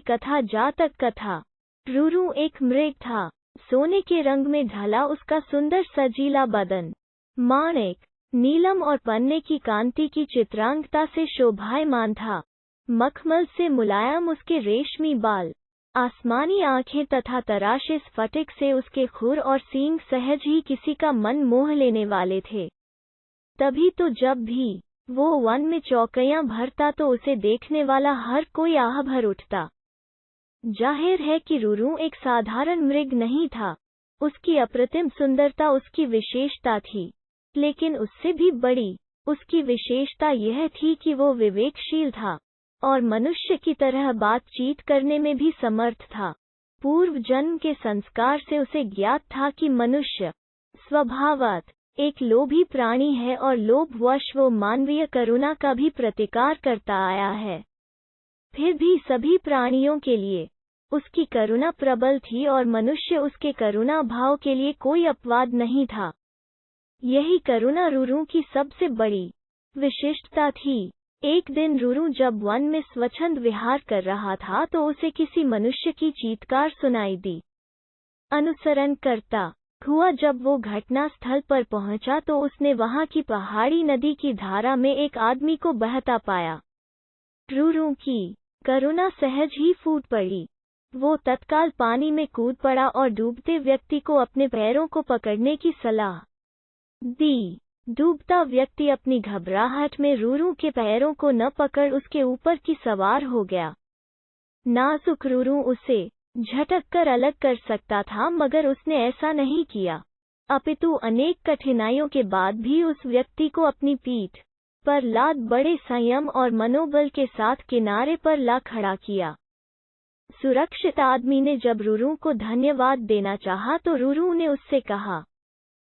कथा जातक कथा। रूरू एक मृग था। सोने के रंग में ढला उसका सुंदर सजीला बदन माणिक, नीलम और पन्ने की कांति की चित्रांगता से शोभायमान था। मखमल से मुलायम उसके रेशमी बाल, आसमानी आंखें तथा तराशे स्फटिक से उसके खुर और सींग सहज ही किसी का मन मोह लेने वाले थे। तभी तो जब भी वो वन में चौकियां भरता तो उसे देखने वाला हर कोई आह भर उठता। जाहिर है कि रूरू एक साधारण मृग नहीं था। उसकी अप्रतिम सुंदरता उसकी विशेषता थी, लेकिन उससे भी बड़ी उसकी विशेषता यह थी कि वो विवेकशील था और मनुष्य की तरह बातचीत करने में भी समर्थ था। पूर्व जन्म के संस्कार से उसे ज्ञात था कि मनुष्य स्वभावतः एक लोभी प्राणी है और लोभवश वो मानवीय करुणा का भी प्रतिकार करता आया है। फिर भी सभी प्राणियों के लिए उसकी करुणा प्रबल थी और मनुष्य उसके करुणा भाव के लिए कोई अपवाद नहीं था। यही करुणा रूरू की सबसे बड़ी विशिष्टता थी। एक दिन रूरू जब वन में स्वच्छंद विहार कर रहा था तो उसे किसी मनुष्य की चीत्कार सुनाई दी। अनुसरण करता हुआ जब वो घटना स्थल पर पहुंचा तो उसने वहां की पहाड़ी नदी की धारा में एक आदमी को बहता पाया। रूरू की करुणा सहज ही फूट पड़ी। वो तत्काल पानी में कूद पड़ा और डूबते व्यक्ति को अपने पैरों को पकड़ने की सलाह दी। डूबता व्यक्ति अपनी घबराहट में रूरू के पैरों को न पकड़ उसके ऊपर की सवार हो गया। नाजुक रूरू उसे झटक कर अलग कर सकता था, मगर उसने ऐसा नहीं किया, अपितु अनेक कठिनाइयों के बाद भी उस व्यक्ति को अपनी पीठ पर लाद बड़े संयम और मनोबल के साथ किनारे पर ला खड़ा किया। सुरक्षित आदमी ने जब रूरू को धन्यवाद देना चाहा तो रूरू ने उससे कहा,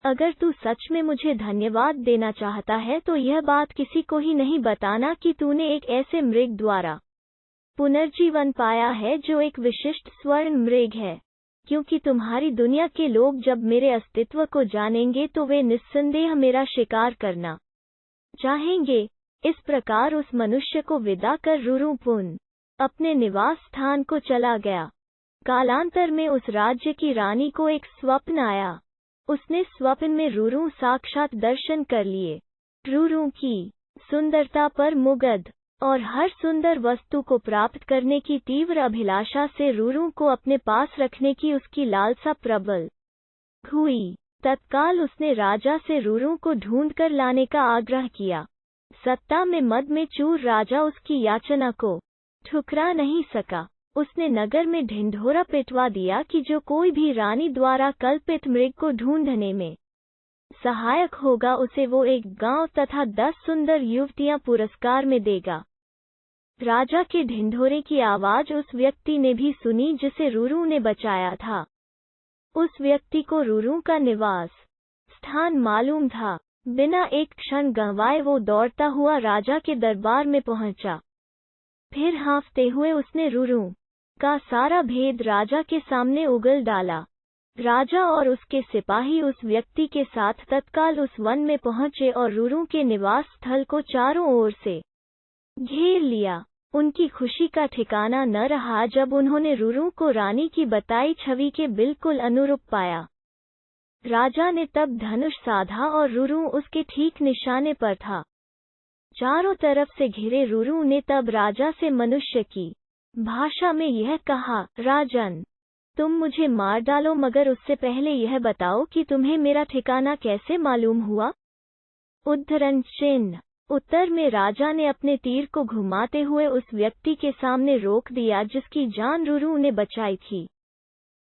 अगर तू सच में मुझे धन्यवाद देना चाहता है तो यह बात किसी को ही नहीं बताना कि तूने एक ऐसे मृग द्वारा पुनर्जीवन पाया है जो एक विशिष्ट स्वर्ण मृग है, क्योंकि तुम्हारी दुनिया के लोग जब मेरे अस्तित्व को जानेंगे तो वे निस्संदेह मेरा शिकार करना चाहेंगे। इस प्रकार उस मनुष्य को विदा कर रूरू पुन अपने निवास स्थान को चला गया। कालांतर में उस राज्य की रानी को एक स्वप्न आया। उसने स्वप्न में रूरू साक्षात दर्शन कर लिए। रूरू की सुंदरता पर मुग्ध और हर सुंदर वस्तु को प्राप्त करने की तीव्र अभिलाषा से रूरू को अपने पास रखने की उसकी लालसा प्रबल हुई। तत्काल उसने राजा से रूरू को ढूंढकर लाने का आग्रह किया। सत्ता में मद में चूर राजा उसकी याचना को ठुकरा नहीं सका। उसने नगर में ढिंढोरा पिटवा दिया कि जो कोई भी रानी द्वारा कल्पित मृग को ढूंढने में सहायक होगा उसे वो एक गांव तथा 10 सुंदर युवतियां पुरस्कार में देगा। राजा के ढिंढोरे की आवाज उस व्यक्ति ने भी सुनी जिसे रूरू ने बचाया था। उस व्यक्ति को रूरू का निवास स्थान मालूम था। बिना एक क्षण गंवाए वो दौड़ता हुआ राजा के दरबार में पहुंचा। फिर हाँफते हुए उसने रूरू का सारा भेद राजा के सामने उगल डाला। राजा और उसके सिपाही उस व्यक्ति के साथ तत्काल उस वन में पहुंचे और रूरू के निवास स्थल को चारों ओर से घेर लिया। उनकी खुशी का ठिकाना न रहा जब उन्होंने रूरू को रानी की बताई छवि के बिल्कुल अनुरूप पाया। राजा ने तब धनुष साधा और रूरू उसके ठीक निशाने पर था। चारों तरफ से घिरे रूरू ने तब राजा से मनुष्य की भाषा में यह कहा, राजन, तुम मुझे मार डालो, मगर उससे पहले यह बताओ कि तुम्हें मेरा ठिकाना कैसे मालूम हुआ। उद्धरण चिन्ह। उत्तर में राजा ने अपने तीर को घुमाते हुए उस व्यक्ति के सामने रोक दिया जिसकी जान रूरू ने बचाई थी।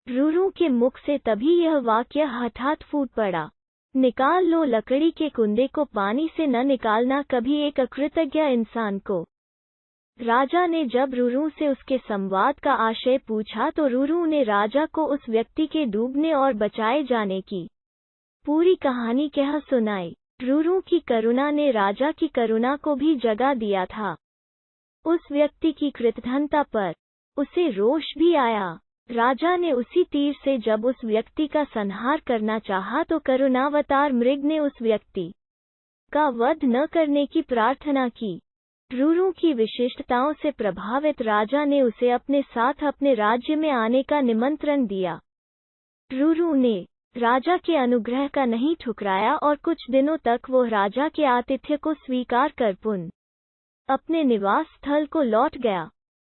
रूरू के मुख से तभी यह वाक्य हठात फूट पड़ा, निकाल लो लकड़ी के कुंदे को, पानी से न निकालना कभी एक अकृतज्ञ इंसान को। राजा ने जब रूरू से उसके संवाद का आशय पूछा तो रूरू ने राजा को उस व्यक्ति के डूबने और बचाए जाने की पूरी कहानी कह सुनाई। रूरू की करुणा ने राजा की करुणा को भी जगा दिया था। उस व्यक्ति की कृतघ्नता पर उसे रोष भी आया। राजा ने उसी तीर से जब उस व्यक्ति का संहार करना चाहा तो करुणावतार मृग ने उस व्यक्ति का वध न करने की प्रार्थना की। रूरू की विशिष्टताओं से प्रभावित राजा ने उसे अपने साथ अपने राज्य में आने का निमंत्रण दिया। रूरू ने राजा के अनुग्रह का नहीं ठुकराया और कुछ दिनों तक वो राजा के आतिथ्य को स्वीकार कर पुनः अपने निवास स्थल को लौट गया।